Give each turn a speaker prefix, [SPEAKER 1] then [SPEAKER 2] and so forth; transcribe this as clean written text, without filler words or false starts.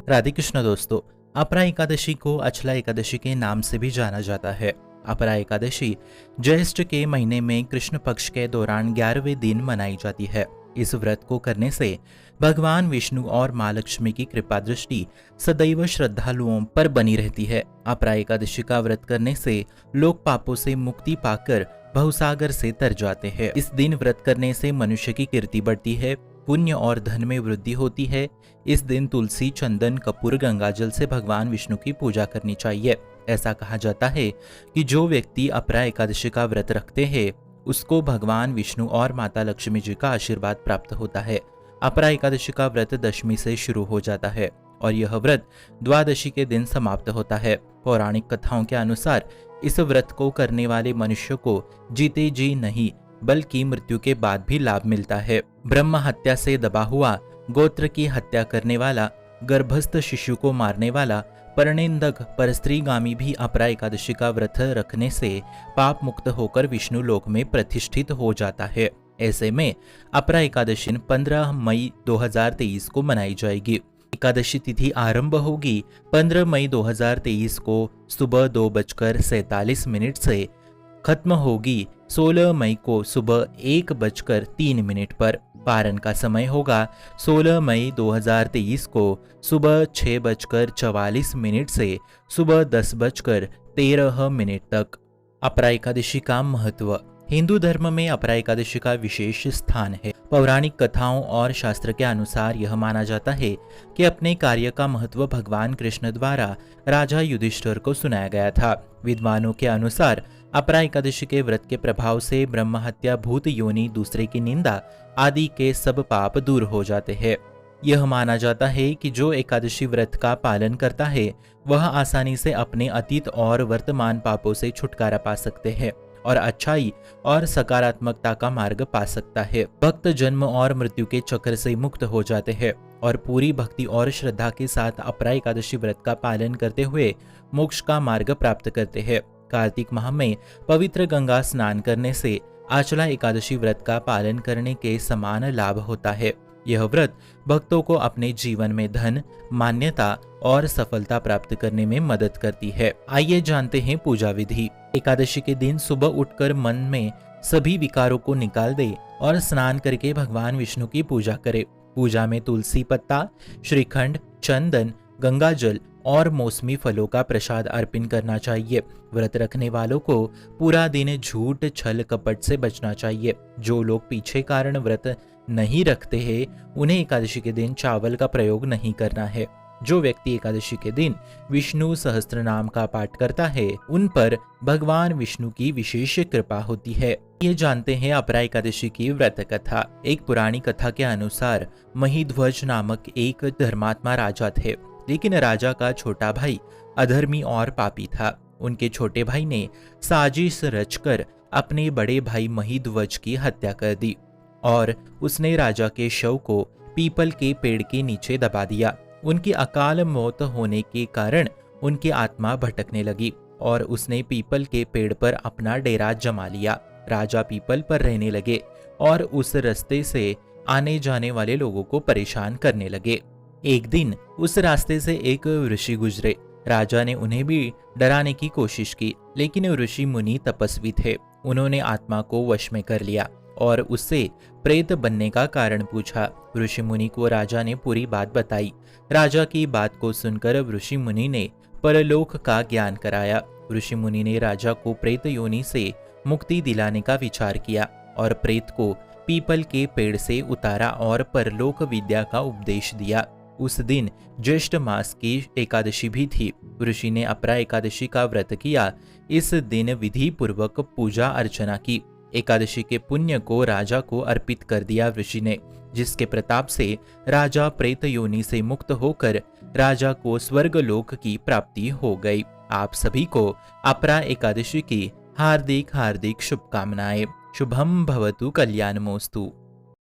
[SPEAKER 1] राधे कृष्ण दोस्तों। अपरा एकादशी को अचला एकादशी के नाम से भी जाना जाता है। अपरा एकादशी ज्येष्ठ के महीने में कृष्ण पक्ष के दौरान 11वें दिन मनाई जाती है। इस व्रत को करने से भगवान विष्णु और माँ लक्ष्मी की कृपा दृष्टि सदैव श्रद्धालुओं पर बनी रहती है। अपरा एकादशी का व्रत करने से लोग पापों से मुक्ति पाकर भवसागर से तर जाते हैं। इस दिन व्रत करने से मनुष्य की कीर्ति बढ़ती है, पुण्य और धन में वृद्धि होती है। इस दिन तुलसी, चंदन, कपूर, गंगाजल से भगवान विष्णु की पूजा करनी चाहिए। ऐसा कहा जाता है कि जो व्यक्ति अपरा एकादशी का व्रत रखते हैं उसको भगवान विष्णु और माता लक्ष्मी जी का आशीर्वाद प्राप्त होता है। अपरा एकादशी का व्रत दशमी से शुरू हो जाता है और यह व्रत द्वादशी के दिन समाप्त होता है। पौराणिक कथाओं के अनुसार इस व्रत को करने वाले मनुष्य को जीते जी नहीं बल्कि मृत्यु के बाद भी लाभ मिलता है। ब्रह्म हत्या से दबा हुआ, गोत्र की हत्या करने वाला, गर्भस्थ शिशु को मारने वाला, परनिंदक, परस्त्रीगामी भी अपरा एकादशी का व्रत रखने से पाप मुक्त होकर विष्णु लोक में प्रतिष्ठित हो जाता है। ऐसे में अपरा एकादशी 15 मई 2023 को मनाई जाएगी। एकादशी तिथि आरंभ होगी 15 मई 2023 को सुबह 2:47 से खत्म होगी 16 मई को सुबह 1:03 पर। पारण का समय होगा 16 मई 2023 को सुबह 6:44 से सुबह 10:13 तक। अपरा एकादशी का महत्व। हिंदू धर्म में अपरा एकादशी का विशेष स्थान है। पौराणिक कथाओं और शास्त्र के अनुसार यह माना जाता है कि अपने कार्य का महत्व भगवान कृष्ण द्वारा राजा युधिष्ठिर को सुनाया गया था। विद्वानों के अनुसार अपरा एकादशी के व्रत के प्रभाव से ब्रह्म हत्या, भूत योनि, दूसरे की निंदा आदि के सब पाप दूर हो जाते हैं। यह माना जाता है कि जो एकादशी व्रत का पालन करता है वह आसानी से अपने अतीत और वर्तमान पापों से छुटकारा पा सकते हैं और अच्छाई और सकारात्मकता का मार्ग पा सकता है। भक्त जन्म और मृत्यु के चक्र से मुक्त हो जाते हैं और पूरी भक्ति और श्रद्धा के साथ अपरा एकादशी व्रत का पालन करते हुए मोक्ष का मार्ग प्राप्त करते हैं। कार्तिक माह में पवित्र गंगा स्नान करने से आचला एकादशी व्रत का पालन करने के समान लाभ होता है। यह व्रत भक्तों को अपने जीवन में धन, मान्यता और सफलता प्राप्त करने में मदद करती है। आइए जानते हैं पूजा विधि। एकादशी के दिन सुबह उठकर मन में सभी विकारों को निकाल दे और स्नान करके भगवान विष्णु की पूजा करे। पूजा में तुलसी पत्ता, श्रीखंड, चंदन, गंगाजल और मौसमी फलों का प्रसाद अर्पण करना चाहिए। व्रत रखने वालों को पूरा दिन झूठ, छल, कपट से बचना चाहिए। जो लोग पीछे कारण व्रत नहीं रखते हैं उन्हें एकादशी के दिन चावल का प्रयोग नहीं करना है। जो व्यक्ति एकादशी के दिन विष्णु सहस्त्र नाम का पाठ करता है उन पर भगवान विष्णु की विशेष कृपा होती है। ये जानते हैं अपरा एकादशी की व्रत कथा। एक पुरानी कथा के अनुसार महिध्वज नामक एक धर्मात्मा राजा थे, लेकिन राजा का छोटा भाई अधर्मी और पापी था। उनके छोटे भाई ने साजिश रचकर अपने बड़े भाई महिध्वज की हत्या कर दी और उसने राजा के शव को पीपल के पेड़ के नीचे दबा दिया। उनकी अकाल मौत होने के कारण उनकी आत्मा भटकने लगी और उसने पीपल के पेड़ पर अपना डेरा जमा लिया। राजा पीपल पर रहने लगे और उस रास्ते से आने जाने वाले लोगों को परेशान करने लगे। एक दिन उस रास्ते से एक ऋषि गुजरे। राजा ने उन्हें भी डराने की कोशिश की, लेकिन ऋषि मुनि तपस्वी थे। उन्होंने आत्मा को वश में कर लिया और उससे प्रेत बनने का कारण पूछा। ऋषि मुनि को राजा ने पूरी बात बताई। राजा की बात को सुनकर ऋषि मुनि ने परलोक का ज्ञान कराया। ऋषि मुनि ने राजा को प्रेत योनि से मुक्ति दिलाने का विचार किया और प्रेत को पीपल के पेड़ से उतारा और परलोक विद्या का उपदेश दिया। उस दिन ज्येष्ठ मास की एकादशी भी थी। ऋषि ने अपरा एकादशी का व्रत किया। इस दिन विधि पूर्वक पूजा अर्चना की। एकादशी के पुण्य को राजा को अर्पित कर दिया ऋषि ने, जिसके प्रताप से राजा प्रेत योनि से मुक्त होकर राजा को स्वर्ग लोक की प्राप्ति हो गई। आप सभी को अपरा एकादशी की हार्दिक हार्दिक शुभकामनाएं। शुभम भवतु कल्याणमोस्तु।